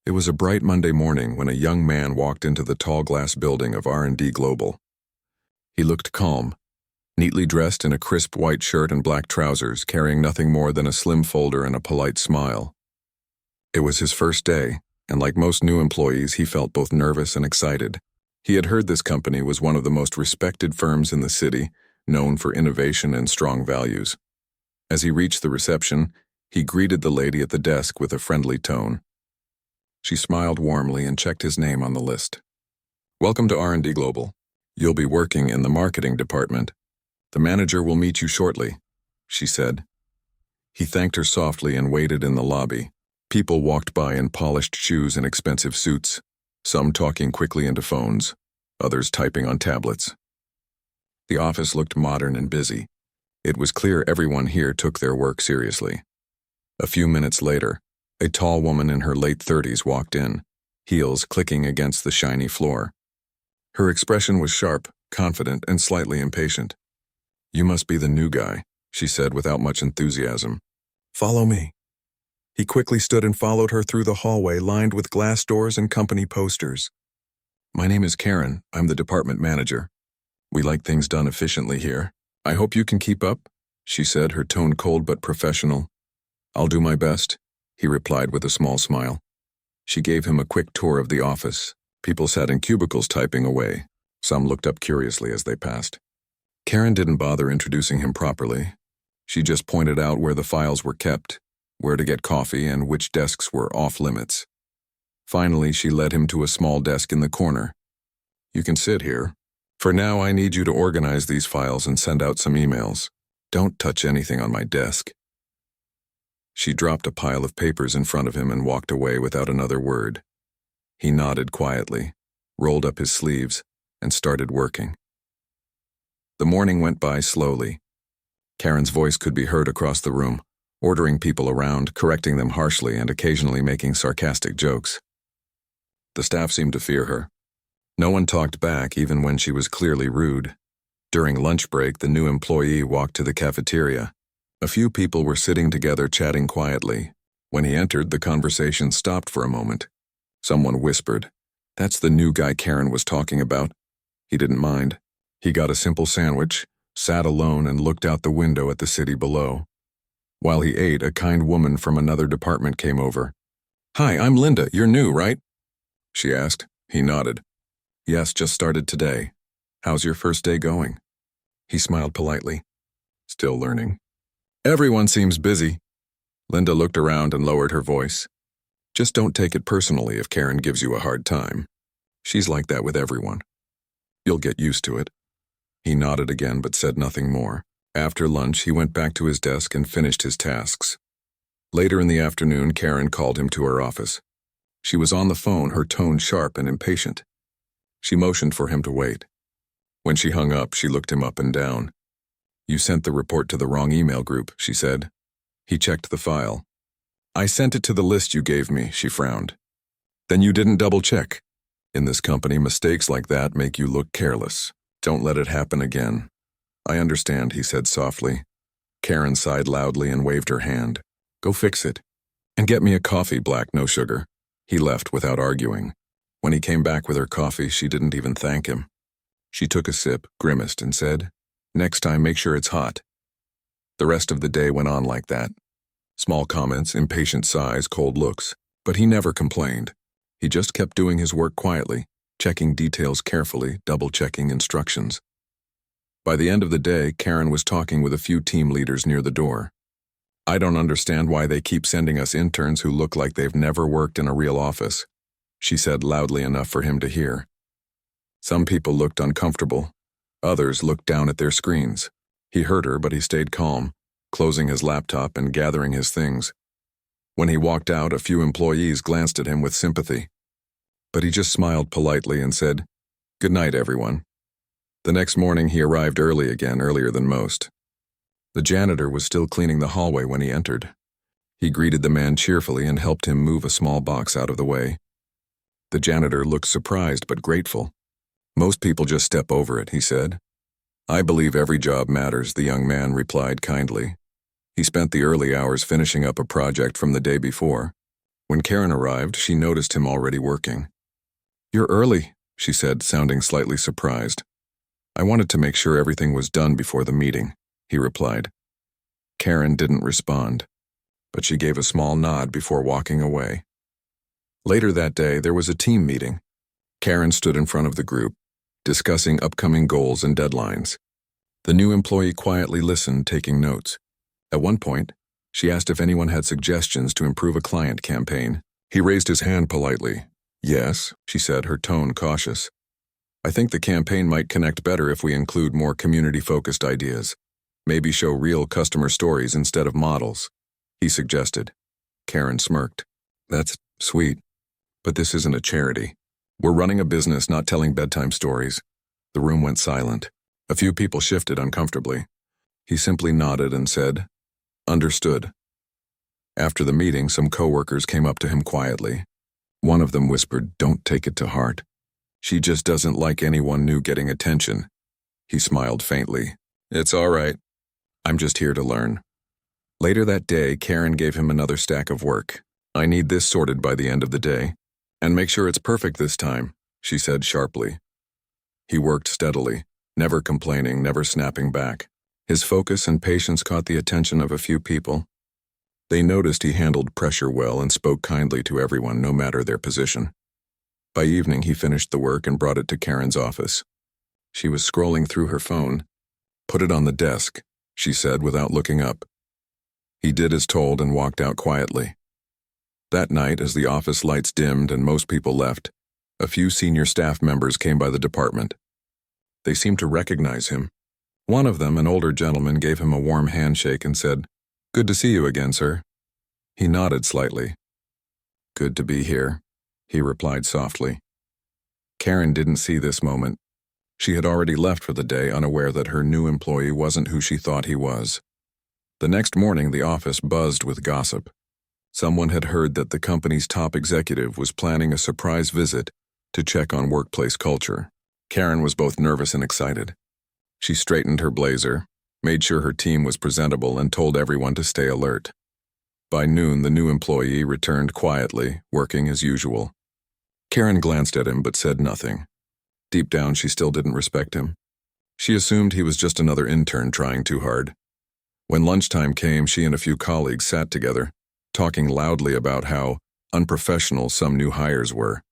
It was a bright Monday morning when a young man walked into the tall glass building of R&D Global. He looked calm, neatly dressed in a crisp white shirt and black trousers, carrying nothing more than a slim folder and a polite smile. It was his first day, and like most new employees, he felt both nervous and excited. He had heard this company was one of the most respected firms in the city, known for innovation and strong values. As he reached the reception, he greeted the lady at the desk with a friendly tone. She smiled warmly and checked his name on the list. "Welcome to R&D Global. You'll be working in the marketing department. The manager will meet you shortly," she said. He thanked her softly and waited in the lobby. People walked by in polished shoes and expensive suits, some talking quickly into phones, others typing on tablets. The office looked modern and busy. It was clear everyone here took their work seriously. A few minutes later, a tall woman in her late 30s walked in, heels clicking against the shiny floor. Her expression was sharp, confident, and slightly impatient. "You must be the new guy," she said without much enthusiasm. "Follow me." He quickly stood and followed her through the hallway lined with glass doors and company posters. "My name is Karen. I'm the department manager. We like things done efficiently here. I hope you can keep up," she said, her tone cold but professional. "I'll do my best," he replied with a small smile. She gave him a quick tour of the office. People sat in cubicles typing away. Some looked up curiously as they passed. Karen didn't bother introducing him properly. She just pointed out where the files were kept, where to get coffee, and which desks were off limits. Finally, she led him to a small desk in the corner. "You can sit here. For now, I need you to organize these files and send out some emails. Don't touch anything on my desk." She dropped a pile of papers in front of him and walked away without another word. He nodded quietly, rolled up his sleeves, and started working. The morning went by slowly. Karen's voice could be heard across the room, ordering people around, correcting them harshly, and occasionally making sarcastic jokes. The staff seemed to fear her. No one talked back even when she was clearly rude. During lunch break, the new employee walked to the cafeteria. A few people were sitting together chatting quietly. When he entered, the conversation stopped for a moment. Someone whispered, "That's the new guy Karen was talking about." He didn't mind. He got a simple sandwich, sat alone, and looked out the window at the city below. While he ate, a kind woman from another department came over. "Hi, I'm Linda. You're new, right?" she asked. He nodded. "Yes, just started today. How's your first day going?" He smiled politely. "Still learning." "Everyone seems busy." Linda looked around and lowered her voice. "Just don't take it personally if Karen gives you a hard time. She's like that with everyone. You'll get used to it." He nodded again but said nothing more. After lunch, he went back to his desk and finished his tasks. Later in the afternoon, Karen called him to her office. She was on the phone, her tone sharp and impatient. She motioned for him to wait. When she hung up, she looked him up and down. "You sent the report to the wrong email group," she said. He checked the file. "I sent it to the list you gave me," she frowned. "Then you didn't double-check. In this company, mistakes like that make you look careless. Don't let it happen again." "I understand," he said softly. Karen sighed loudly and waved her hand. "Go fix it. And get me a coffee, black, no sugar." He left without arguing. When he came back with her coffee, she didn't even thank him. She took a sip, grimaced, and said, "Next time, make sure it's hot." The rest of the day went on like that. Small comments, impatient sighs, cold looks. But he never complained. He just kept doing his work quietly, checking details carefully, double-checking instructions. By the end of the day, Karen was talking with a few team leaders near the door. "I don't understand why they keep sending us interns who look like they've never worked in a real office," she said loudly enough for him to hear. Some people looked uncomfortable. Others looked down at their screens. He heard her, but he stayed calm, closing his laptop and gathering his things. When he walked out, a few employees glanced at him with sympathy. But he just smiled politely and said, "Good night, everyone." The next morning, he arrived early again, earlier than most. The janitor was still cleaning the hallway when he entered. He greeted the man cheerfully and helped him move a small box out of the way. The janitor looked surprised but grateful. "Most people just step over it," he said. "I believe every job matters," the young man replied kindly. He spent the early hours finishing up a project from the day before. When Karen arrived, she noticed him already working. "You're early," she said, sounding slightly surprised. "I wanted to make sure everything was done before the meeting," he replied. Karen didn't respond, but she gave a small nod before walking away. Later that day, there was a team meeting. Karen stood in front of the group, discussing upcoming goals and deadlines. The new employee quietly listened, taking notes. At one point, she asked if anyone had suggestions to improve a client campaign. He raised his hand politely. "Yes," she said, her tone cautious. "I think the campaign might connect better if we include more community-focused ideas. Maybe show real customer stories instead of models," he suggested. Karen smirked. "That's sweet, but this isn't a charity. We're running a business, not telling bedtime stories." The room went silent. A few people shifted uncomfortably. He simply nodded and said, "Understood." After the meeting, some coworkers came up to him quietly. One of them whispered, "Don't take it to heart. She just doesn't like anyone new getting attention." He smiled faintly. "It's all right. I'm just here to learn." Later that day, Karen gave him another stack of work. "I need this sorted by the end of the day. And make sure it's perfect this time," she said sharply. He worked steadily, never complaining, never snapping back. His focus and patience caught the attention of a few people. They noticed he handled pressure well and spoke kindly to everyone, no matter their position. By evening, he finished the work and brought it to Karen's office. She was scrolling through her phone. "Put it on the desk," she said without looking up. He did as told and walked out quietly. That night, as the office lights dimmed and most people left, a few senior staff members came by the department. They seemed to recognize him. One of them, an older gentleman, gave him a warm handshake and said, "Good to see you again, sir." He nodded slightly. "Good to be here," he replied softly. Karen didn't see this moment. She had already left for the day, unaware that her new employee wasn't who she thought he was. The next morning, the office buzzed with gossip. Someone had heard that the company's top executive was planning a surprise visit to check on workplace culture. Karen was both nervous and excited. She straightened her blazer, made sure her team was presentable, and told everyone to stay alert. By noon, the new employee returned quietly, working as usual. Karen glanced at him but said nothing. Deep down, she still didn't respect him. She assumed he was just another intern trying too hard. When lunchtime came, she and a few colleagues sat together, talking loudly about how unprofessional some new hires were.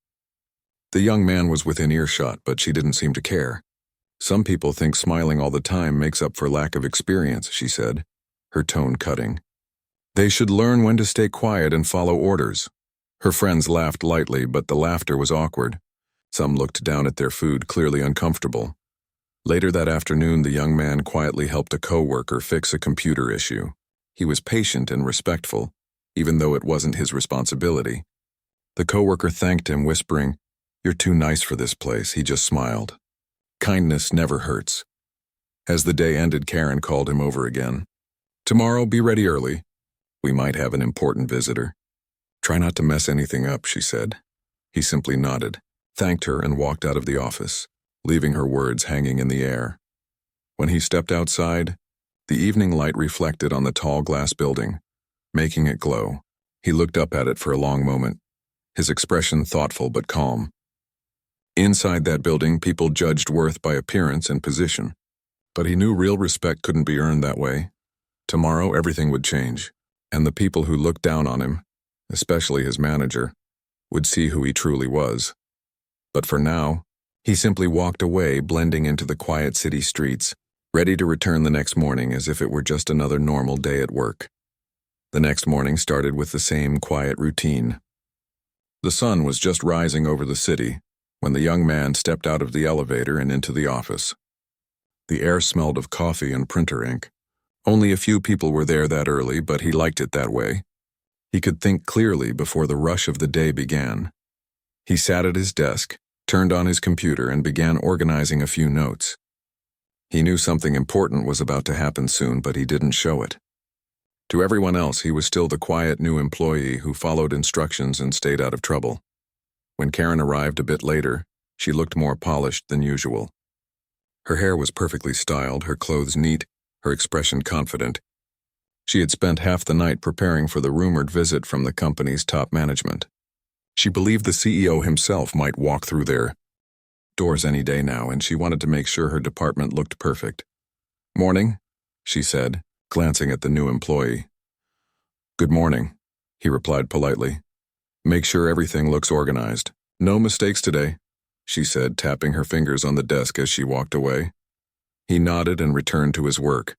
The young man was within earshot, but she didn't seem to care. "Some people think smiling all the time makes up for lack of experience," she said, her tone cutting. "They should learn when to stay quiet and follow orders." Her friends laughed lightly, but the laughter was awkward. Some looked down at their food, clearly uncomfortable. Later that afternoon, the young man quietly helped a coworker fix a computer issue. He was patient and respectful, even though it wasn't his responsibility. The coworker thanked him, whispering, "You're too nice for this place." He just smiled. Kindness never hurts. As the day ended, Karen called him over again. "Tomorrow, be ready early. We might have an important visitor." "Try not to mess anything up," she said. He simply nodded, thanked her, and walked out of the office, leaving her words hanging in the air. When he stepped outside, the evening light reflected on the tall glass building, making it glow. He looked up at it for a long moment, his expression thoughtful but calm. Inside that building, people judged worth by appearance and position. But he knew real respect couldn't be earned that way. Tomorrow, everything would change, and the people who looked down on him, especially his manager, would see who he truly was. But for now, he simply walked away, blending into the quiet city streets, ready to return the next morning as if it were just another normal day at work. The next morning started with the same quiet routine. The sun was just rising over the city when the young man stepped out of the elevator and into the office. The air smelled of coffee and printer ink. Only a few people were there that early, but he liked it that way. He could think clearly before the rush of the day began. He sat at his desk, turned on his computer, and began organizing a few notes. He knew something important was about to happen soon, but he didn't show it. To everyone else, he was still the quiet new employee who followed instructions and stayed out of trouble. When Karen arrived a bit later, she looked more polished than usual. Her hair was perfectly styled, her clothes neat, her expression confident. She had spent half the night preparing for the rumored visit from the company's top management. She believed the CEO himself might walk through their doors any day now, and she wanted to make sure her department looked perfect. "Morning," she said, glancing at the new employee. "Good morning," he replied politely. "Make sure everything looks organized. No mistakes today," she said, tapping her fingers on the desk as she walked away. He nodded and returned to his work.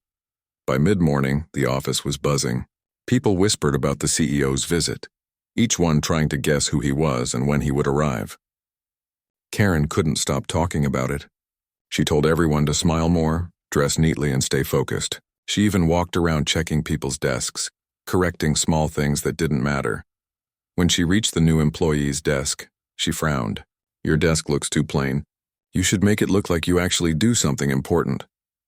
By mid-morning, the office was buzzing. People whispered about the CEO's visit, each one trying to guess who he was and when he would arrive. Karen couldn't stop talking about it. She told everyone to smile more, dress neatly, and stay focused. She even walked around checking people's desks, correcting small things that didn't matter. When she reached the new employee's desk, she frowned. "Your desk looks too plain. You should make it look like you actually do something important,"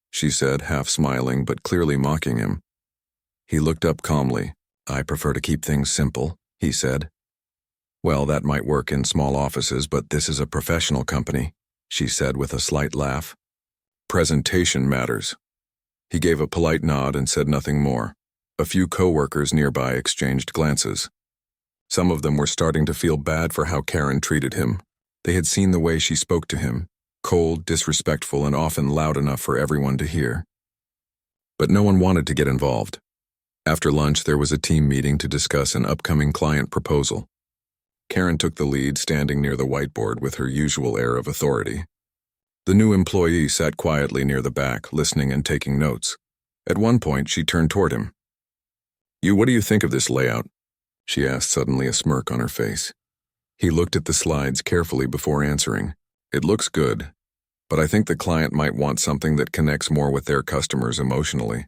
she said, half smiling but clearly mocking him. He looked up calmly. "I prefer to keep things simple," he said. "Well, that might work in small offices, but this is a professional company," she said with a slight laugh. "Presentation matters." He gave a polite nod and said nothing more. A few co-workers nearby exchanged glances. Some of them were starting to feel bad for how Karen treated him. They had seen the way she spoke to him, cold, disrespectful, and often loud enough for everyone to hear. But no one wanted to get involved. After lunch, there was a team meeting to discuss an upcoming client proposal. Karen took the lead, standing near the whiteboard with her usual air of authority. The new employee sat quietly near the back, listening and taking notes. At one point, she turned toward him. What do you think of this layout?" she asked, suddenly, a smirk on her face. He looked at the slides carefully before answering. "It looks good, but I think the client might want something that connects more with their customers emotionally.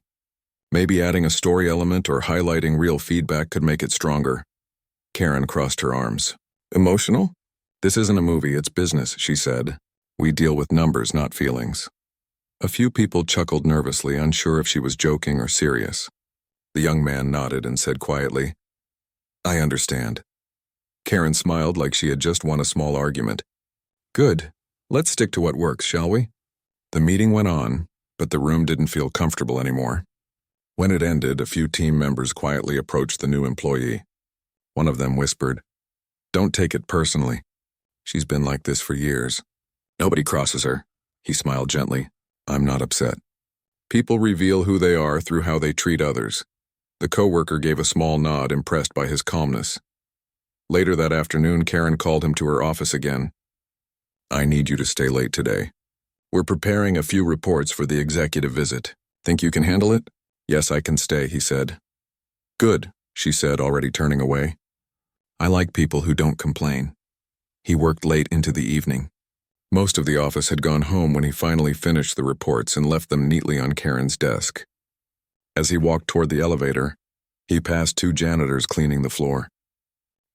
Maybe adding a story element or highlighting real feedback could make it stronger." Karen crossed her arms. "Emotional? This isn't a movie, it's business," she said. "We deal with numbers, not feelings." A few people chuckled nervously, unsure if she was joking or serious. The young man nodded and said quietly, "I understand." Karen smiled like she had just won a small argument. "Good. Let's stick to what works, shall we?" The meeting went on, but the room didn't feel comfortable anymore. When it ended, a few team members quietly approached the new employee. One of them whispered, "Don't take it personally. She's been like this for years. Nobody crosses her." He smiled gently. "I'm not upset. People reveal who they are through how they treat others." The coworker gave a small nod, impressed by his calmness. Later that afternoon, Karen called him to her office again. "I need you to stay late today. We're preparing a few reports for the executive visit. Think you can handle it?" "Yes, I can stay," he said. "Good," she said, already turning away. "I like people who don't complain." He worked late into the evening. Most of the office had gone home when he finally finished the reports and left them neatly on Karen's desk. As he walked toward the elevator, he passed two janitors cleaning the floor.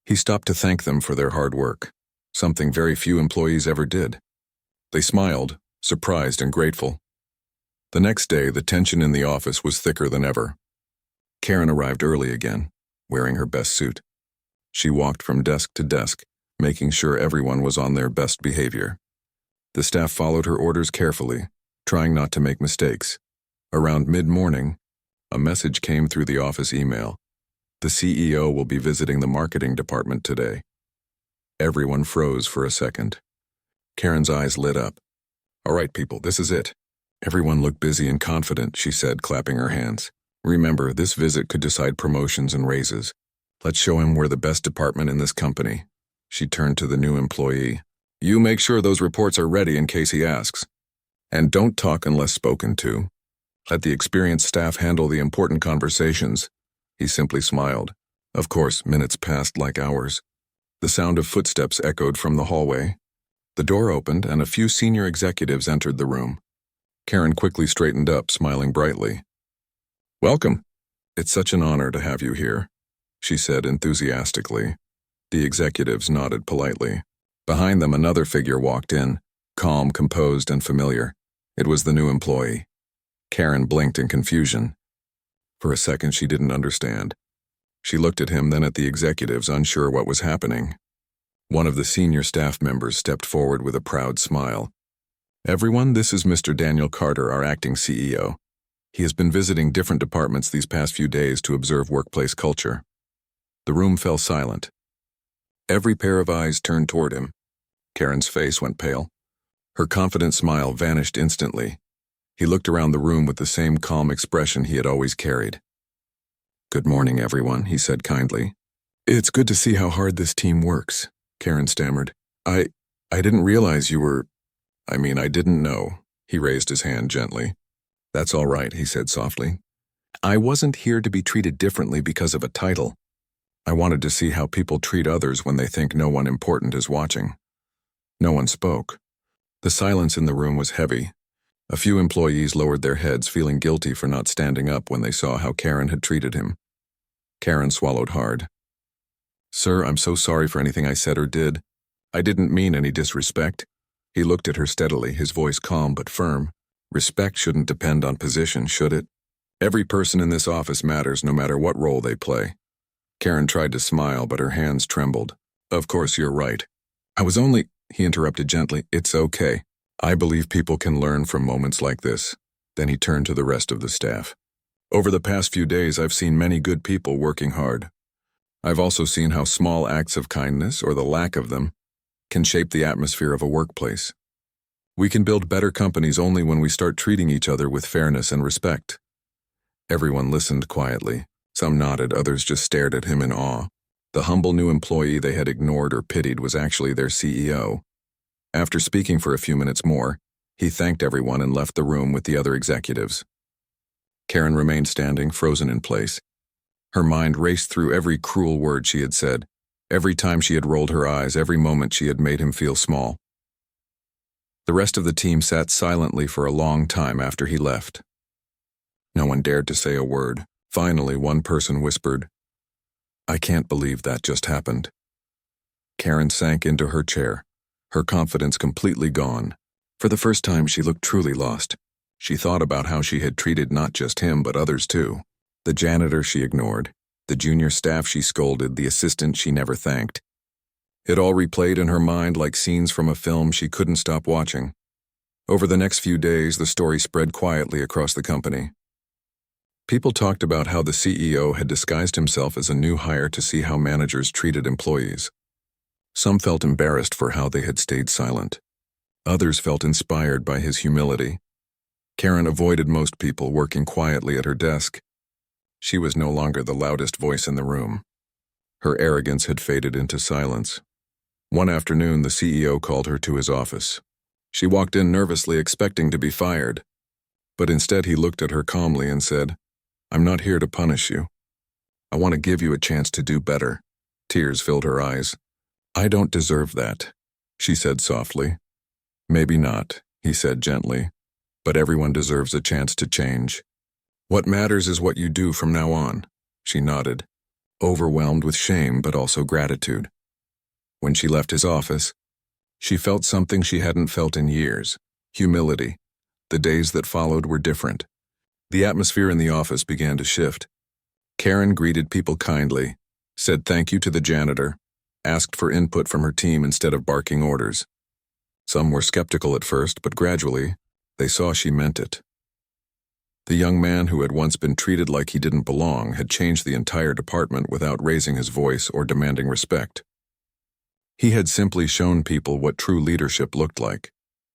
He stopped to thank them for their hard work, something very few employees ever did. They smiled, surprised and grateful. The next day, the tension in the office was thicker than ever. Karen arrived early again, wearing her best suit. She walked from desk to desk, making sure everyone was on their best behavior. The staff followed her orders carefully, trying not to make mistakes. Around mid-morning, a message came through the office email. "The CEO will be visiting the marketing department today." Everyone froze for a second. Karen's eyes lit up. "All right, people, this is it." Everyone looked busy and confident, she said, clapping her hands. "Remember, this visit could decide promotions and raises. Let's show him we're the best department in this company." She turned to the new employee. "You make sure those reports are ready in case he asks. And don't talk unless spoken to. Let the experienced staff handle the important conversations." He simply smiled. Of course, minutes passed like hours. The sound of footsteps echoed from the hallway. The door opened and a few senior executives entered the room. Karen quickly straightened up, smiling brightly. "Welcome. It's such an honor to have you here," she said enthusiastically. The executives nodded politely. Behind them, another figure walked in, calm, composed, and familiar. It was the new employee. Karen blinked in confusion. For a second, she didn't understand. She looked at him, then at the executives, unsure what was happening. One of the senior staff members stepped forward with a proud smile. "Everyone, this is Mr. Daniel Carter, our acting CEO. He has been visiting different departments these past few days to observe workplace culture. The room fell silent. Every pair of eyes turned toward him. Karen's face went pale. Her confident smile vanished instantly. He looked around the room with the same calm expression he had always carried. "Good morning, everyone," he said kindly. "It's good to see how hard this team works," Karen stammered. I didn't realize you were… I didn't know." He raised his hand gently. "That's all right," he said softly. "I wasn't here to be treated differently because of a title. I wanted to see how people treat others when they think no one important is watching." No one spoke. The silence in the room was heavy. A few employees lowered their heads, feeling guilty for not standing up when they saw how Karen had treated him. Karen swallowed hard. "Sir, I'm so sorry for anything I said or did. I didn't mean any disrespect." He looked at her steadily, his voice calm but firm. "Respect shouldn't depend on position, should it? Every person in this office matters no matter what role they play." Karen tried to smile, but her hands trembled. "Of course you're right. I was only…" He interrupted gently. "It's okay. I believe people can learn from moments like this." Then he turned to the rest of the staff. "Over the past few days, I've seen many good people working hard. I've also seen how small acts of kindness, or the lack of them, can shape the atmosphere of a workplace. We can build better companies only when we start treating each other with fairness and respect." Everyone listened quietly. Some nodded, others just stared at him in awe. The humble new employee they had ignored or pitied was actually their CEO. After speaking for a few minutes more, he thanked everyone and left the room with the other executives. Karen remained standing, frozen in place. Her mind raced through every cruel word she had said, every time she had rolled her eyes, every moment she had made him feel small. The rest of the team sat silently for a long time after he left. No one dared to say a word. Finally, one person whispered, "I can't believe that just happened." Karen sank into her chair, her confidence completely gone. For the first time, she looked truly lost. She thought about how she had treated not just him, but others too. The janitor she ignored, the junior staff she scolded, the assistant she never thanked. It all replayed in her mind like scenes from a film she couldn't stop watching. Over the next few days, the story spread quietly across the company. People talked about how the CEO had disguised himself as a new hire to see how managers treated employees. Some felt embarrassed for how they had stayed silent. Others felt inspired by his humility. Karen avoided most people, working quietly at her desk. She was no longer the loudest voice in the room. Her arrogance had faded into silence. One afternoon, the CEO called her to his office. She walked in nervously, expecting to be fired. But instead he looked at her calmly and said, "I'm not here to punish you. I want to give you a chance to do better." Tears filled her eyes. "I don't deserve that," she said softly. "Maybe not," he said gently, "but everyone deserves a chance to change. What matters is what you do from now on." She nodded, overwhelmed with shame but also gratitude. When she left his office, she felt something she hadn't felt in years: humility. The days that followed were different. The atmosphere in the office began to shift. Karen greeted people kindly, said thank you to the janitor, asked for input from her team instead of barking orders. Some were skeptical at first, but gradually, they saw she meant it. The young man who had once been treated like he didn't belong had changed the entire department without raising his voice or demanding respect. He had simply shown people what true leadership looked like.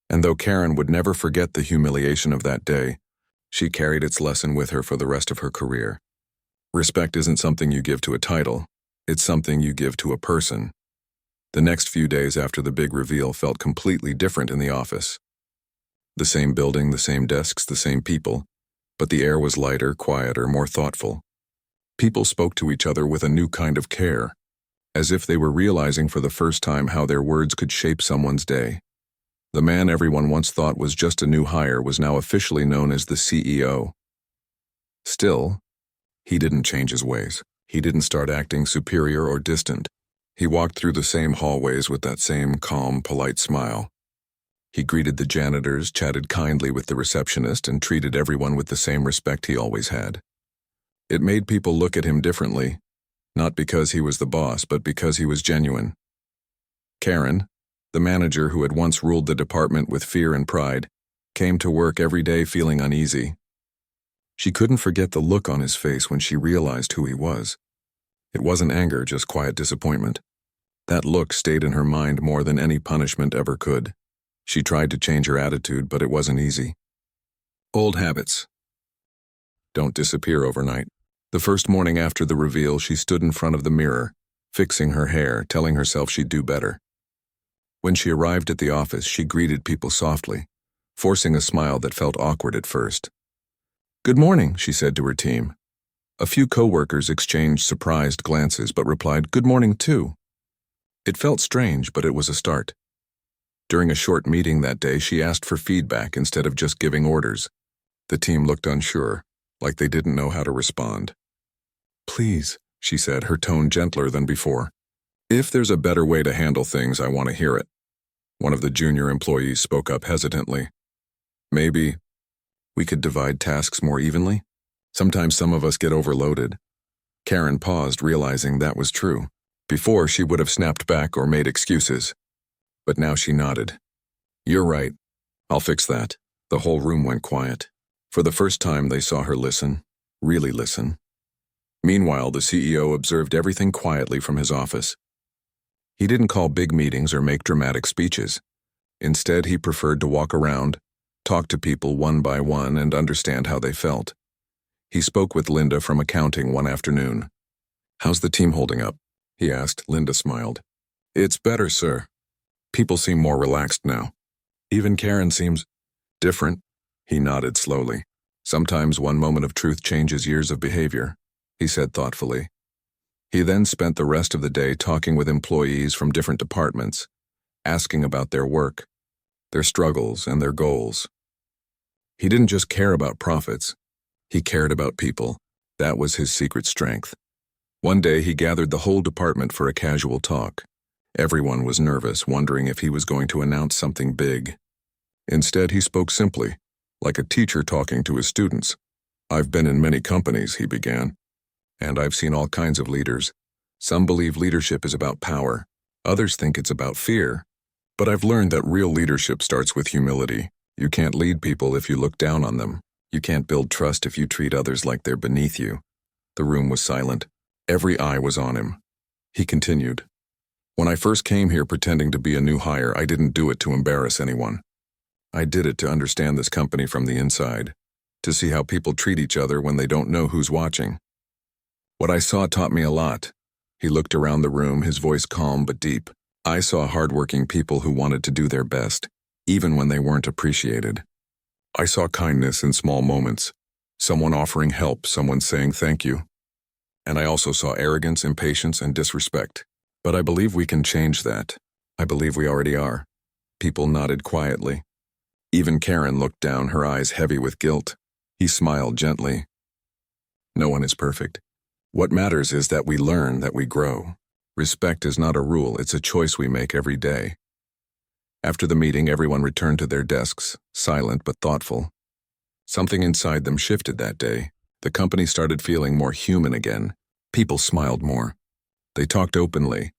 And though Karen would never forget the humiliation of that day, she carried its lesson with her for the rest of her career. Respect isn't something you give to a title, it's something you give to a person. The next few days after the big reveal felt completely different in the office. The same building, the same desks, the same people, but the air was lighter, quieter, more thoughtful. People spoke to each other with a new kind of care, as if they were realizing for the first time how their words could shape someone's day. The man everyone once thought was just a new hire was now officially known as the CEO. Still, he didn't change his ways. He didn't start acting superior or distant. He walked through the same hallways with that same calm, polite smile. He greeted the janitors, chatted kindly with the receptionist, and treated everyone with the same respect he always had. It made people look at him differently, not because he was the boss, but because he was genuine. Karen, the manager who had once ruled the department with fear and pride, came to work every day feeling uneasy. She couldn't forget the look on his face when she realized who he was. It wasn't anger, just quiet disappointment. That look stayed in her mind more than any punishment ever could. She tried to change her attitude, but it wasn't easy. Old habits don't disappear overnight. The first morning after the reveal, she stood in front of the mirror, fixing her hair, telling herself she'd do better. When she arrived at the office, she greeted people softly, forcing a smile that felt awkward at first. "Good morning," she said to her team. A few coworkers exchanged surprised glances but replied, "Good morning too." It felt strange, but it was a start. During a short meeting that day, she asked for feedback instead of just giving orders. The team looked unsure, like they didn't know how to respond. "Please," she said, her tone gentler than before. "If there's a better way to handle things, I want to hear it." One of the junior employees spoke up hesitantly. "Maybe we could divide tasks more evenly? Sometimes some of us get overloaded." Karen paused, realizing that was true. Before, she would have snapped back or made excuses. But now she nodded. "You're right. I'll fix that." The whole room went quiet. For the first time, they saw her listen, really listen. Meanwhile, the CEO observed everything quietly from his office. He didn't call big meetings or make dramatic speeches. Instead, he preferred to walk around, talk to people one by one, and understand how they felt. He spoke with Linda from accounting one afternoon. "How's the team holding up?" he asked. Linda smiled. "It's better, sir. People seem more relaxed now. Even Karen seems different." He nodded slowly. "Sometimes one moment of truth changes years of behavior," he said thoughtfully. He then spent the rest of the day talking with employees from different departments, asking about their work, their struggles, and their goals. He didn't just care about profits. He cared about people. That was his secret strength. One day, he gathered the whole department for a casual talk. Everyone was nervous, wondering if he was going to announce something big. Instead, he spoke simply, like a teacher talking to his students. "I've been in many companies," he began, "and I've seen all kinds of leaders. Some believe leadership is about power. Others think it's about fear. But I've learned that real leadership starts with humility. You can't lead people if you look down on them. You can't build trust if you treat others like they're beneath you." The room was silent. Every eye was on him. He continued. "When I first came here pretending to be a new hire, I didn't do it to embarrass anyone. I did it to understand this company from the inside, to see how people treat each other when they don't know who's watching. What I saw taught me a lot." He looked around the room, his voice calm but deep. "I saw hardworking people who wanted to do their best, even when they weren't appreciated. I saw kindness in small moments, someone offering help, someone saying thank you. And I also saw arrogance, impatience, and disrespect. But I believe we can change that. I believe we already are." People nodded quietly. Even Karen looked down, her eyes heavy with guilt. He smiled gently. "No one is perfect. What matters is that we learn, that we grow. Respect is not a rule, it's a choice we make every day." After the meeting, everyone returned to their desks, silent but thoughtful. Something inside them shifted that day. The company started feeling more human again. People smiled more. They talked openly.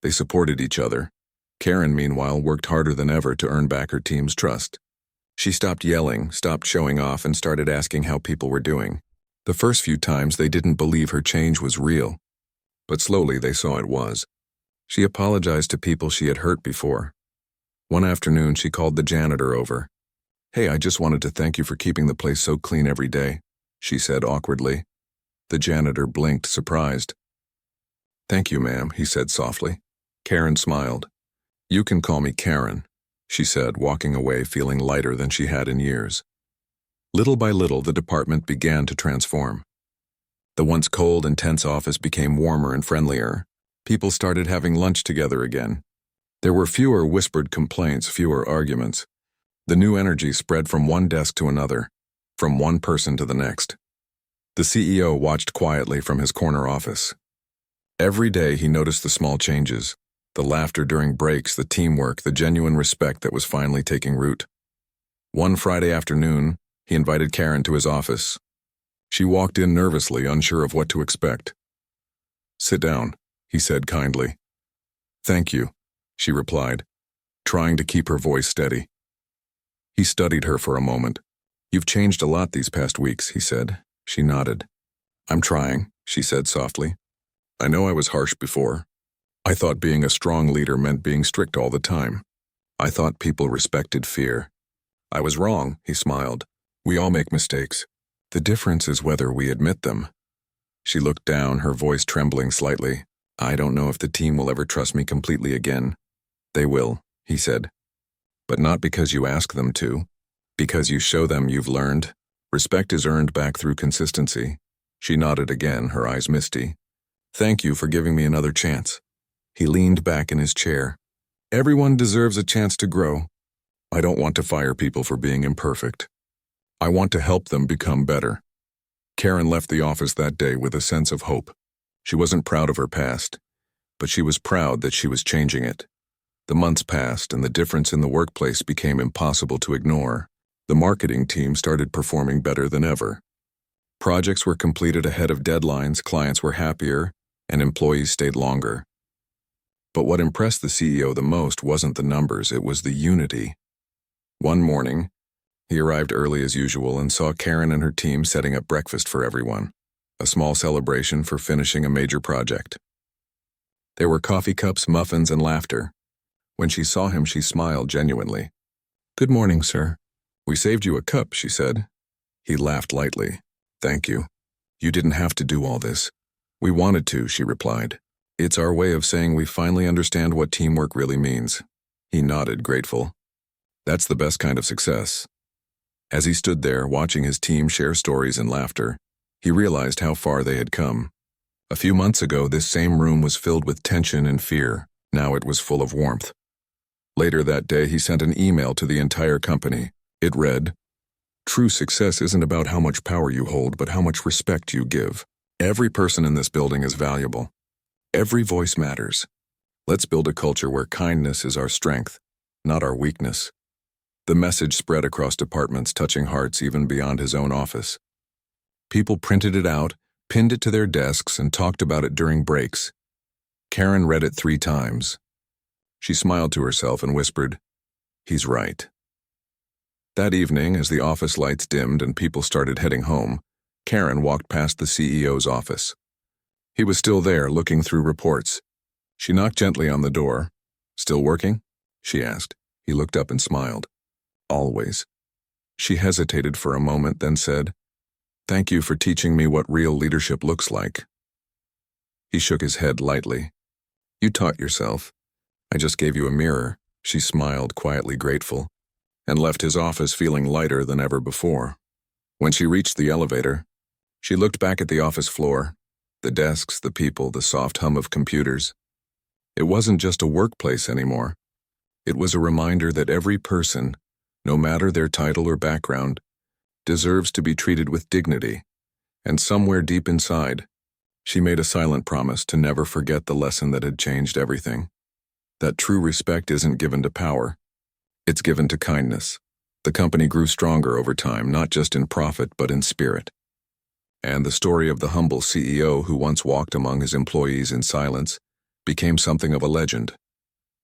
They supported each other. Karen, meanwhile, worked harder than ever to earn back her team's trust. She stopped yelling, stopped showing off, and started asking how people were doing. The first few times, they didn't believe her change was real. But slowly, they saw it was. She apologized to people she had hurt before. One afternoon, she called the janitor over. "Hey, I just wanted to thank you for keeping the place so clean every day," she said awkwardly. The janitor blinked, surprised. "Thank you, ma'am," he said softly. Karen smiled. "You can call me Karen," she said, walking away feeling lighter than she had in years. Little by little, the department began to transform. The once cold and tense office became warmer and friendlier. People started having lunch together again. There were fewer whispered complaints, fewer arguments. The new energy spread from one desk to another, from one person to the next. The CEO watched quietly from his corner office. Every day he noticed the small changes. The laughter during breaks, the teamwork, the genuine respect that was finally taking root. One Friday afternoon, he invited Karen to his office. She walked in nervously, unsure of what to expect. "Sit down," he said kindly. "Thank you," she replied, trying to keep her voice steady. He studied her for a moment. "You've changed a lot these past weeks," he said. She nodded. "I'm trying," she said softly. "I know I was harsh before. I thought being a strong leader meant being strict all the time. I thought people respected fear. I was wrong," he smiled. "We all make mistakes. The difference is whether we admit them." She looked down, her voice trembling slightly. "I don't know if the team will ever trust me completely again." "They will," he said. "But not because you ask them to. Because you show them you've learned. Respect is earned back through consistency." She nodded again, her eyes misty. "Thank you for giving me another chance." He leaned back in his chair. "Everyone deserves a chance to grow. I don't want to fire people for being imperfect. I want to help them become better." Karen left the office that day with a sense of hope. She wasn't proud of her past, but she was proud that she was changing it. The months passed, and the difference in the workplace became impossible to ignore. The marketing team started performing better than ever. Projects were completed ahead of deadlines, clients were happier, and employees stayed longer. But what impressed the CEO the most wasn't the numbers, it was the unity. One morning, he arrived early as usual and saw Karen and her team setting up breakfast for everyone, a small celebration for finishing a major project. There were coffee cups, muffins, and laughter. When she saw him, she smiled genuinely. "Good morning, sir." "We saved you a cup," she said. He laughed lightly. "Thank you. You didn't have to do all this." "We wanted to," she replied. "It's our way of saying we finally understand what teamwork really means." He nodded, grateful. "That's the best kind of success." As he stood there, watching his team share stories and laughter, he realized how far they had come. A few months ago, this same room was filled with tension and fear. Now it was full of warmth. Later that day, he sent an email to the entire company. It read, "True success isn't about how much power you hold, but how much respect you give. Every person in this building is valuable. Every voice matters. Let's build a culture where kindness is our strength, not our weakness." The message spread across departments, touching hearts even beyond his own office. People printed it out, pinned it to their desks, and talked about it during breaks. Karen read it 3 times. She smiled to herself and whispered, "He's right." That evening, as the office lights dimmed and people started heading home, Karen walked past the CEO's office. He was still there, looking through reports. She knocked gently on the door. "Still working?" she asked. He looked up and smiled. "Always." She hesitated for a moment, then said, "Thank you for teaching me what real leadership looks like." He shook his head lightly. "You taught yourself. I just gave you a mirror." She smiled, quietly grateful, and left his office feeling lighter than ever before. When she reached the elevator, she looked back at the office floor, the desks, the people, the soft hum of computers. It wasn't just a workplace anymore. It was a reminder that every person, no matter their title or background, deserves to be treated with dignity. And somewhere deep inside, she made a silent promise to never forget the lesson that had changed everything. That true respect isn't given to power. It's given to kindness. The company grew stronger over time, not just in profit, but in spirit. And the story of the humble CEO who once walked among his employees in silence became something of a legend.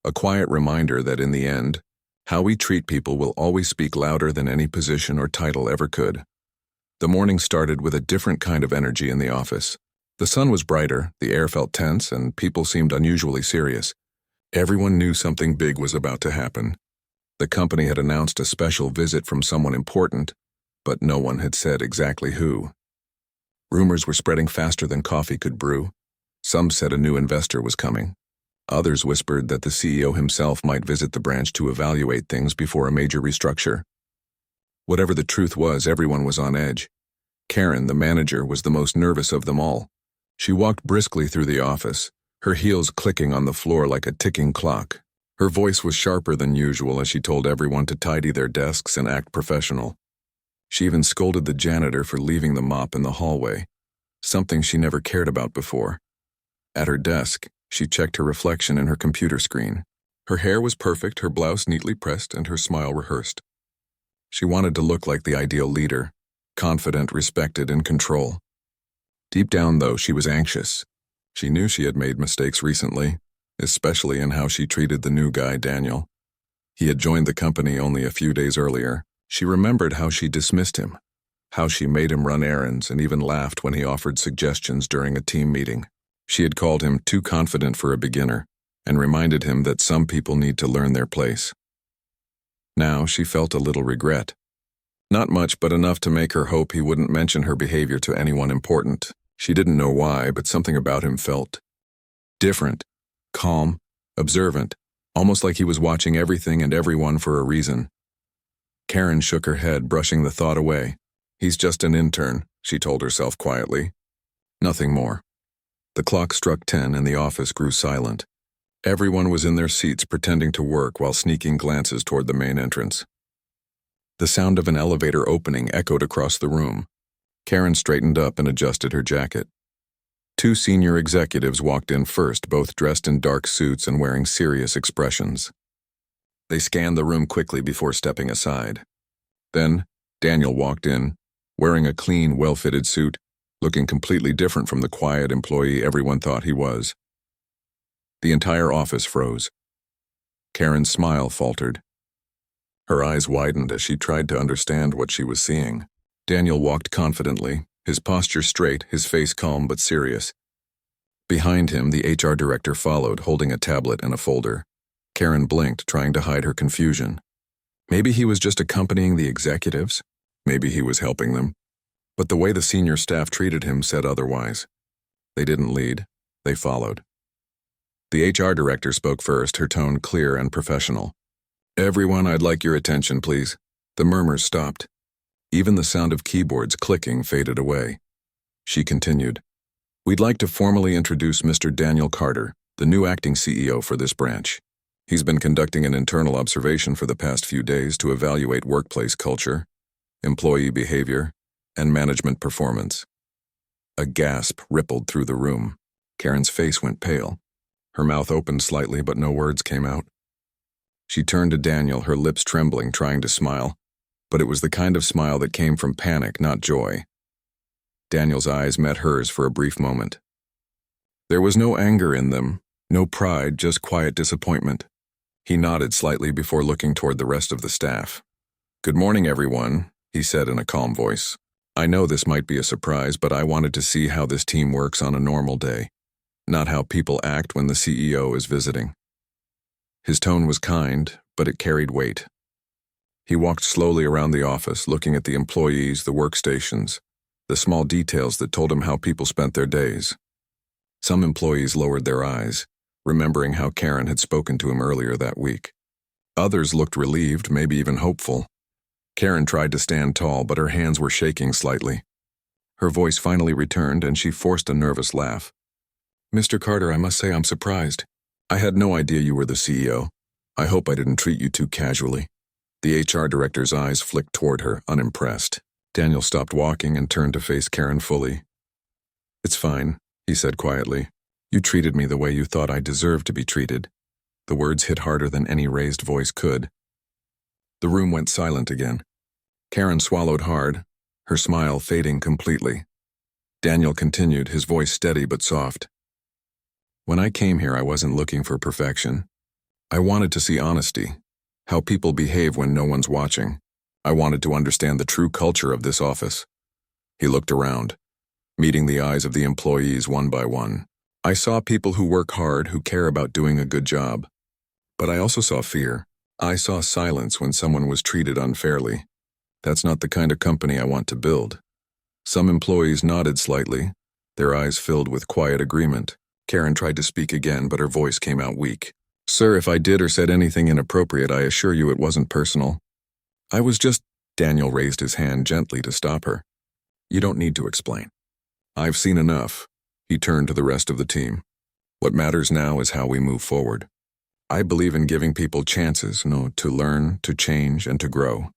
A quiet reminder that in the end, how we treat people will always speak louder than any position or title ever could. The morning started with a different kind of energy in the office. The sun was brighter, the air felt tense, and people seemed unusually serious. Everyone knew something big was about to happen. The company had announced a special visit from someone important, but no one had said exactly who. Rumors were spreading faster than coffee could brew. Some said a new investor was coming. Others whispered that the CEO himself might visit the branch to evaluate things before a major restructure. Whatever the truth was, everyone was on edge. Karen, the manager, was the most nervous of them all. She walked briskly through the office, her heels clicking on the floor like a ticking clock. Her voice was sharper than usual as she told everyone to tidy their desks and act professional. She even scolded the janitor for leaving the mop in the hallway, something she never cared about before. At her desk, she checked her reflection in her computer screen. Her hair was perfect, her blouse neatly pressed, and her smile rehearsed. She wanted to look like the ideal leader, confident, respected, in control. Deep down, though, she was anxious. She knew she had made mistakes recently, especially in how she treated the new guy, Daniel. He had joined the company only a few days earlier. She remembered how she dismissed him, how she made him run errands and even laughed when he offered suggestions during a team meeting. She had called him too confident for a beginner and reminded him that some people need to learn their place. Now she felt a little regret. Not much, but enough to make her hope he wouldn't mention her behavior to anyone important. She didn't know why, but something about him felt different, calm, observant, almost like he was watching everything and everyone for a reason. Karen shook her head, brushing the thought away. He's just an intern, she told herself quietly. Nothing more. The clock struck 10 and the office grew silent. Everyone was in their seats pretending to work while sneaking glances toward the main entrance. The sound of an elevator opening echoed across the room. Karen straightened up and adjusted her jacket. 2 senior executives walked in first, both dressed in dark suits and wearing serious expressions. They scanned the room quickly before stepping aside. Then, Daniel walked in, wearing a clean, well-fitted suit, looking completely different from the quiet employee everyone thought he was. The entire office froze. Karen's smile faltered. Her eyes widened as she tried to understand what she was seeing. Daniel walked confidently, his posture straight, his face calm but serious. Behind him, the HR director followed, holding a tablet and a folder. Karen blinked, trying to hide her confusion. Maybe he was just accompanying the executives. Maybe he was helping them. But the way the senior staff treated him said otherwise. They didn't lead, they followed. The HR director spoke first, her tone clear and professional. "Everyone, I'd like your attention, please." The murmurs stopped. Even the sound of keyboards clicking faded away. She continued. "We'd like to formally introduce Mr. Daniel Carter, the new acting CEO for this branch. He's been conducting an internal observation for the past few days to evaluate workplace culture, employee behavior, and management performance." A gasp rippled through the room. Karen's face went pale. Her mouth opened slightly, but no words came out. She turned to Daniel, her lips trembling, trying to smile. But it was the kind of smile that came from panic, not joy. Daniel's eyes met hers for a brief moment. There was no anger in them, no pride, just quiet disappointment. He nodded slightly before looking toward the rest of the staff. "Good morning, everyone," he said in a calm voice. "I know this might be a surprise, but I wanted to see how this team works on a normal day, not how people act when the CEO is visiting." His tone was kind, but it carried weight. He walked slowly around the office, looking at the employees, the workstations, the small details that told him how people spent their days. Some employees lowered their eyes, remembering how Karen had spoken to him earlier that week. Others looked relieved, maybe even hopeful. Karen tried to stand tall, but her hands were shaking slightly. Her voice finally returned, and she forced a nervous laugh. "Mr. Carter, I must say I'm surprised. I had no idea you were the CEO. I hope I didn't treat you too casually." The HR director's eyes flicked toward her, unimpressed. Daniel stopped walking and turned to face Karen fully. "It's fine," he said quietly. "You treated me the way you thought I deserved to be treated." The words hit harder than any raised voice could. The room went silent again. Karen swallowed hard, her smile fading completely. Daniel continued, his voice steady but soft. "When I came here, I wasn't looking for perfection. I wanted to see honesty, how people behave when no one's watching. I wanted to understand the true culture of this office." He looked around, meeting the eyes of the employees one by one. "I saw people who work hard, who care about doing a good job. But I also saw fear. I saw silence when someone was treated unfairly. That's not the kind of company I want to build." Some employees nodded slightly, their eyes filled with quiet agreement. Karen tried to speak again, but her voice came out weak. "Sir, if I did or said anything inappropriate, I assure you it wasn't personal. I was just—" Daniel raised his hand gently to stop her. "You don't need to explain. I've seen enough." He turned to the rest of the team. "What matters now is how we move forward. I believe in giving people chances, to learn, to change, and to grow.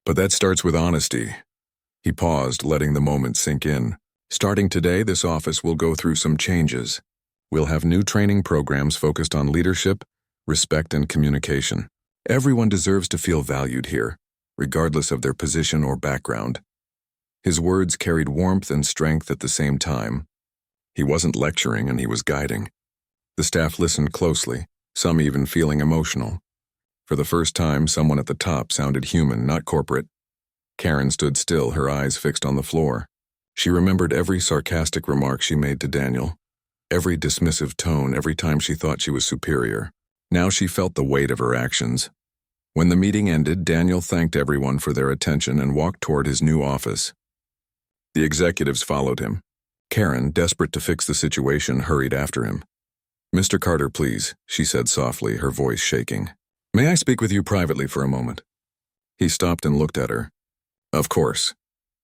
But that starts with honesty." He paused, letting the moment sink in. "Starting today, this office will go through some changes. We'll have new training programs focused on leadership, respect, and communication. Everyone deserves to feel valued here, regardless of their position or background." His words carried warmth and strength at the same time. He wasn't lecturing, and he was guiding. The staff listened closely, some even feeling emotional. For the first time, someone at the top sounded human, not corporate. Karen stood still, her eyes fixed on the floor. She remembered every sarcastic remark she made to Daniel, every dismissive tone every time she thought she was superior. Now she felt the weight of her actions. When the meeting ended, Daniel thanked everyone for their attention and walked toward his new office. The executives followed him. Karen, desperate to fix the situation, hurried after him. "Mr. Carter, please," she said softly, her voice shaking. "May I speak with you privately for a moment?" He stopped and looked at her. Of course.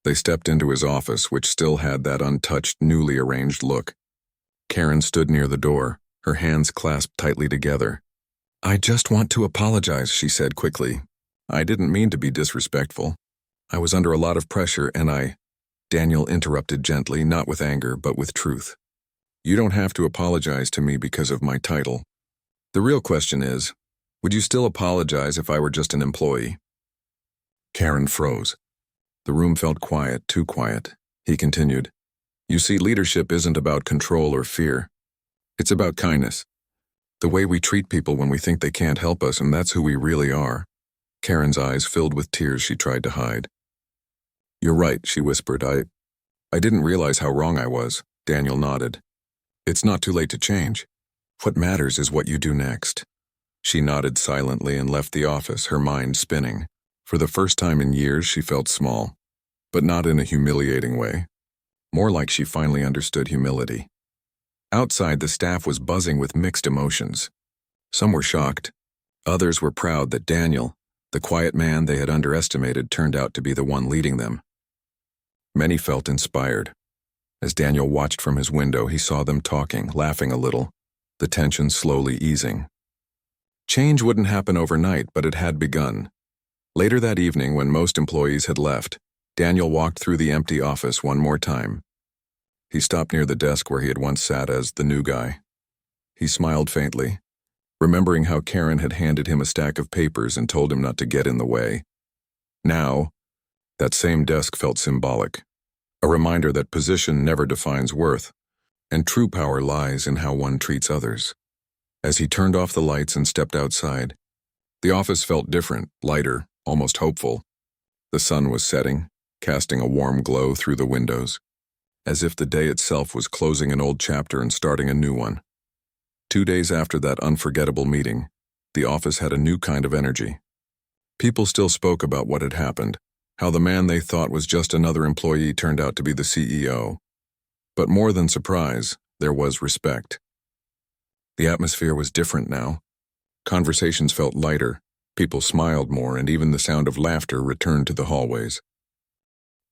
They stepped into his office, which still had that untouched, newly arranged look. Karen stood near the door, her hands clasped tightly together. "I just want to apologize," she said quickly. "I didn't mean to be disrespectful. I was under a lot of pressure and Daniel interrupted gently, not with anger, but with truth. "You don't have to apologize to me because of my title. The real question is, would you still apologize if I were just an employee?" Karen froze. The room felt quiet, too quiet. He continued, "You see, leadership isn't about control or fear. It's about kindness. The way we treat people when we think they can't help us, and that's who we really are." Karen's eyes filled with tears she tried to hide. "You're right," she whispered. I didn't realize how wrong I was." Daniel nodded. "It's not too late to change. What matters is what you do next." She nodded silently and left the office, her mind spinning. For the first time in years, she felt small, but not in a humiliating way. More like she finally understood humility. Outside, the staff was buzzing with mixed emotions. Some were shocked. Others were proud that Daniel, the quiet man they had underestimated, turned out to be the one leading them. Many felt inspired. As Daniel watched from his window, he saw them talking, laughing a little, the tension slowly easing. Change wouldn't happen overnight, but it had begun. Later that evening, when most employees had left, Daniel walked through the empty office one more time. He stopped near the desk where he had once sat as the new guy. He smiled faintly, remembering how Karen had handed him a stack of papers and told him not to get in the way. Now, that same desk felt symbolic, a reminder that position never defines worth, and true power lies in how one treats others. As he turned off the lights and stepped outside, the office felt different, lighter, almost hopeful. The sun was setting, casting a warm glow through the windows, as if the day itself was closing an old chapter and starting a new one. 2 days after that unforgettable meeting, the office had a new kind of energy. People still spoke about what had happened, how the man they thought was just another employee turned out to be the CEO. But more than surprise, there was respect. The atmosphere was different now. Conversations felt lighter, people smiled more, and even the sound of laughter returned to the hallways.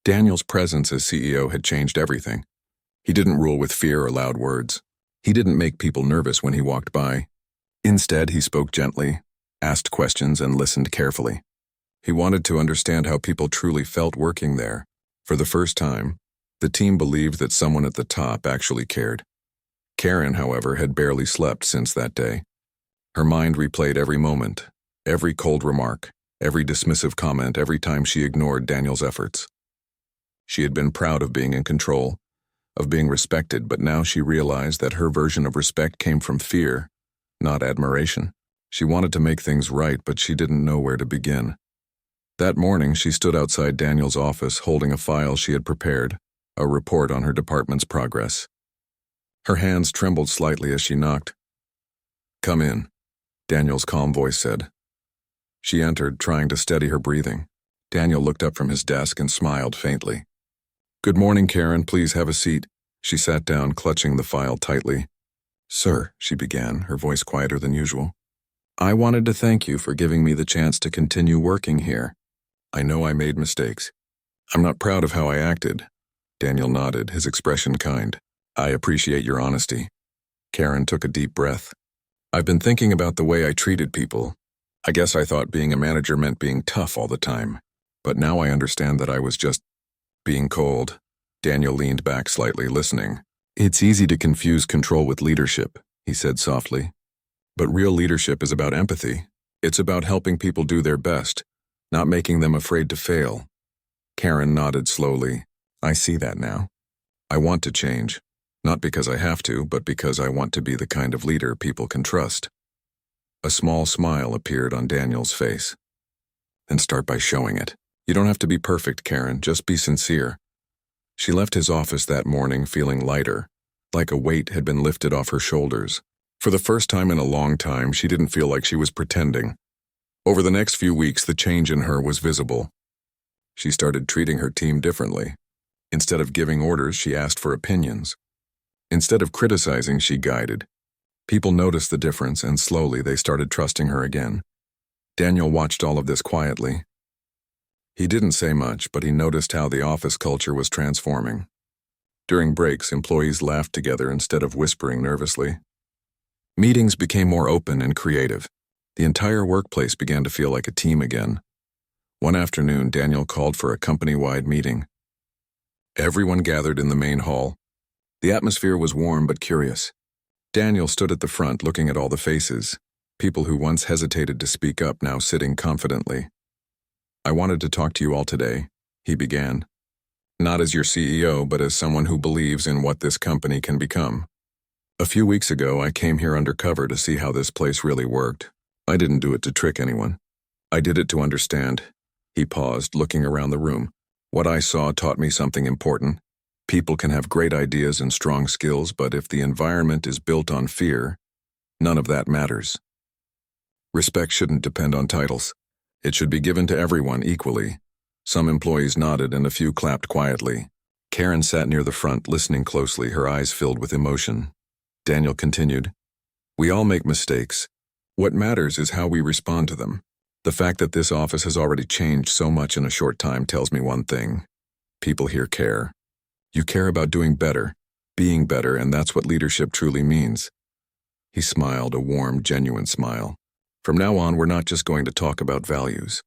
Daniel's presence as CEO had changed everything. He didn't rule with fear or loud words. He didn't make people nervous when he walked by. Instead, he spoke gently, asked questions, and listened carefully. He wanted to understand how people truly felt working there. For the first time, the team believed that someone at the top actually cared. Karen, however, had barely slept since that day. Her mind replayed every moment, every cold remark, every dismissive comment, every time she ignored Daniel's efforts. She had been proud of being in control, of being respected, but now she realized that her version of respect came from fear, not admiration. She wanted to make things right, but she didn't know where to begin. That morning, she stood outside Daniel's office holding a file she had prepared, a report on her department's progress. Her hands trembled slightly as she knocked. "Come in," Daniel's calm voice said. She entered, trying to steady her breathing. Daniel looked up from his desk and smiled faintly. "Good morning, Karen. Please have a seat." She sat down, clutching the file tightly. "Sir," she began, her voice quieter than usual, "I wanted to thank you for giving me the chance to continue working here. I know I made mistakes. I'm not proud of how I acted." Daniel nodded, his expression kind. "I appreciate your honesty." Karen took a deep breath. "I've been thinking about the way I treated people. I guess I thought being a manager meant being tough all the time. But now I understand that I was just being cold." Daniel leaned back slightly, listening. "It's easy to confuse control with leadership," he said softly. "But real leadership is about empathy. It's about helping people do their best, not making them afraid to fail." Karen nodded slowly. "I see that now. I want to change, not because I have to, but because I want to be the kind of leader people can trust." A small smile appeared on Daniel's face. "Then start by showing it." You don't have to be perfect, Karen, just be sincere. She left his office that morning feeling lighter, like a weight had been lifted off her shoulders. For the first time in a long time, she didn't feel like she was pretending. Over the next few weeks, the change in her was visible. She started treating her team differently. Instead of giving orders, she asked for opinions. Instead of criticizing, she guided. People noticed the difference, and slowly they started trusting her again. Daniel watched all of this quietly. He didn't say much, but he noticed how the office culture was transforming. During breaks, employees laughed together instead of whispering nervously. Meetings became more open and creative. The entire workplace began to feel like a team again. One afternoon, Daniel called for a company-wide meeting. Everyone gathered in the main hall. The atmosphere was warm but curious. Daniel stood at the front looking at all the faces, people who once hesitated to speak up now sitting confidently. "I wanted to talk to you all today," he began. "Not as your CEO, but as someone who believes in what this company can become. A few weeks ago, I came here undercover to see how this place really worked. I didn't do it to trick anyone. I did it to understand." He paused, looking around the room. "What I saw taught me something important. People can have great ideas and strong skills, but if the environment is built on fear, none of that matters. Respect shouldn't depend on titles. It should be given to everyone equally." Some employees nodded and a few clapped quietly. Karen sat near the front, listening closely, her eyes filled with emotion. Daniel continued, "We all make mistakes. What matters is how we respond to them. The fact that this office has already changed so much in a short time tells me one thing. People here care. You care about doing better, being better, and that's what leadership truly means." He smiled, a warm, genuine smile. "From now on, we're not just going to talk about values.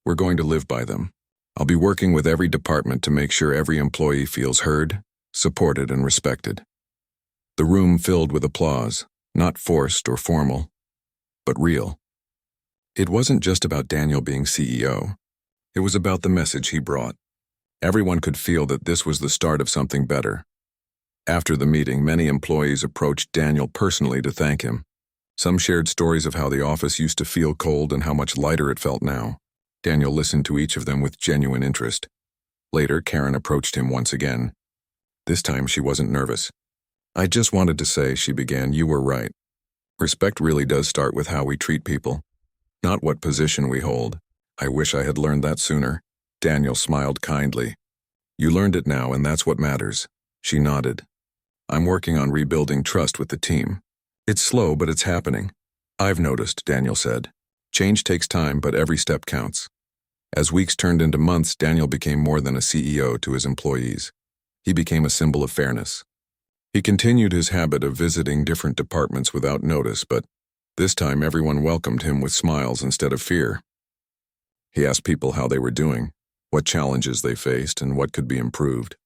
We're going to live by them. I'll be working with every department to make sure every employee feels heard, supported, and respected." The room filled with applause, not forced or formal, but real. It wasn't just about Daniel being CEO. It was about the message he brought. Everyone could feel that this was the start of something better. After the meeting, many employees approached Daniel personally to thank him. Some shared stories of how the office used to feel cold and how much lighter it felt now. Daniel listened to each of them with genuine interest. Later, Karen approached him once again. This time, she wasn't nervous. "I just wanted to say," she began, "you were right. Respect really does start with how we treat people, not what position we hold. I wish I had learned that sooner." Daniel smiled kindly. "You learned it now, and that's what matters." She nodded. "I'm working on rebuilding trust with the team. It's slow, but it's happening." "I've noticed," Daniel said. "Change takes time, but every step counts." As weeks turned into months, Daniel became more than a CEO to his employees. He became a symbol of fairness. He continued his habit of visiting different departments without notice, but this time everyone welcomed him with smiles instead of fear. He asked people how they were doing, what challenges they faced, and what could be improved.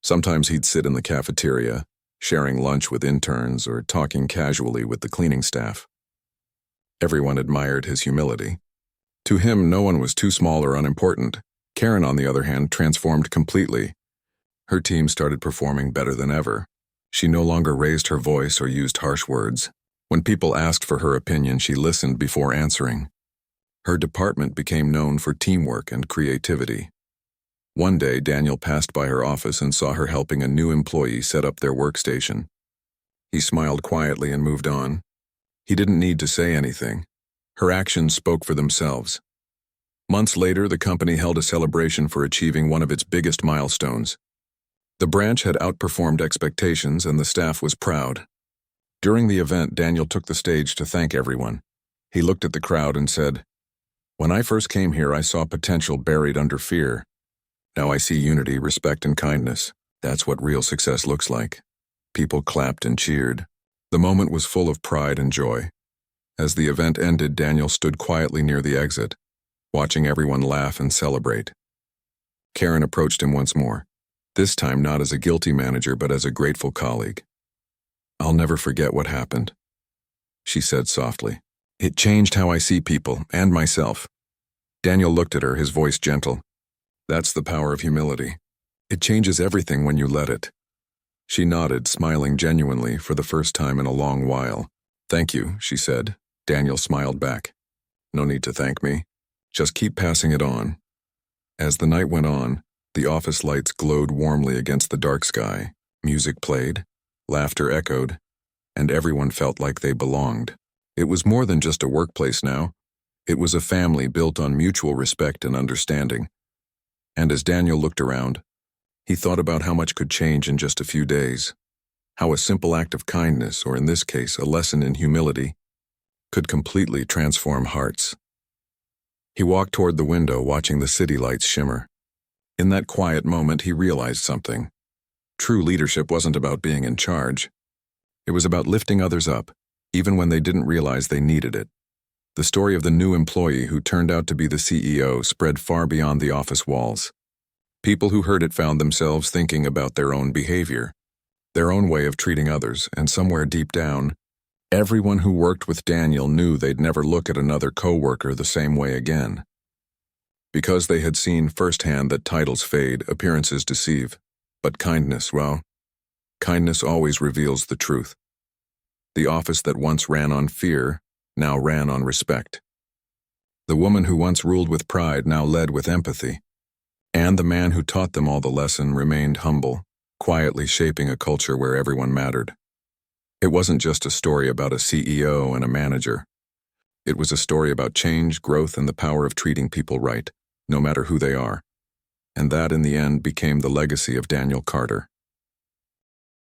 Sometimes he'd sit in the cafeteria, sharing lunch with interns or talking casually with the cleaning staff. Everyone admired his humility. To him, no one was too small or unimportant. Karen, on the other hand, transformed completely. Her team started performing better than ever. She no longer raised her voice or used harsh words. When people asked for her opinion, she listened before answering. Her department became known for teamwork and creativity. One day, Daniel passed by her office and saw her helping a new employee set up their workstation. He smiled quietly and moved on. He didn't need to say anything. Her actions spoke for themselves. Months later, the company held a celebration for achieving one of its biggest milestones. The branch had outperformed expectations, and the staff was proud. During the event, Daniel took the stage to thank everyone. He looked at the crowd and said, "When I first came here, I saw potential buried under fear. Now I see unity, respect, and kindness. That's what real success looks like." People clapped and cheered. The moment was full of pride and joy. As the event ended, Daniel stood quietly near the exit, watching everyone laugh and celebrate. Karen approached him once more, this time not as a guilty manager but as a grateful colleague. "I'll never forget what happened," she said softly. "It changed how I see people and myself." Daniel looked at her, his voice gentle. "That's the power of humility. It changes everything when you let it." She nodded, smiling genuinely for the first time in a long while. "Thank you," she said. Daniel smiled back. "No need to thank me. Just keep passing it on." As the night went on, the office lights glowed warmly against the dark sky, music played, laughter echoed, and everyone felt like they belonged. It was more than just a workplace now. It was a family built on mutual respect and understanding. And as Daniel looked around, he thought about how much could change in just a few days. How a simple act of kindness, or in this case, a lesson in humility, could completely transform hearts. He walked toward the window, watching the city lights shimmer. In that quiet moment, he realized something. True leadership wasn't about being in charge. It was about lifting others up, even when they didn't realize they needed it. The story of the new employee who turned out to be the CEO spread far beyond the office walls. People who heard it found themselves thinking about their own behavior, their own way of treating others, and somewhere deep down, everyone who worked with Daniel knew they'd never look at another coworker the same way again. Because they had seen firsthand that titles fade, appearances deceive. But kindness, well, kindness always reveals the truth. The office that once ran on fear now ran on respect. The woman who once ruled with pride now led with empathy. And the man who taught them all the lesson remained humble, quietly shaping a culture where everyone mattered. It wasn't just a story about a CEO and a manager. It was a story about change, growth, and the power of treating people right, no matter who they are. And that, in the end, became the legacy of Daniel Carter.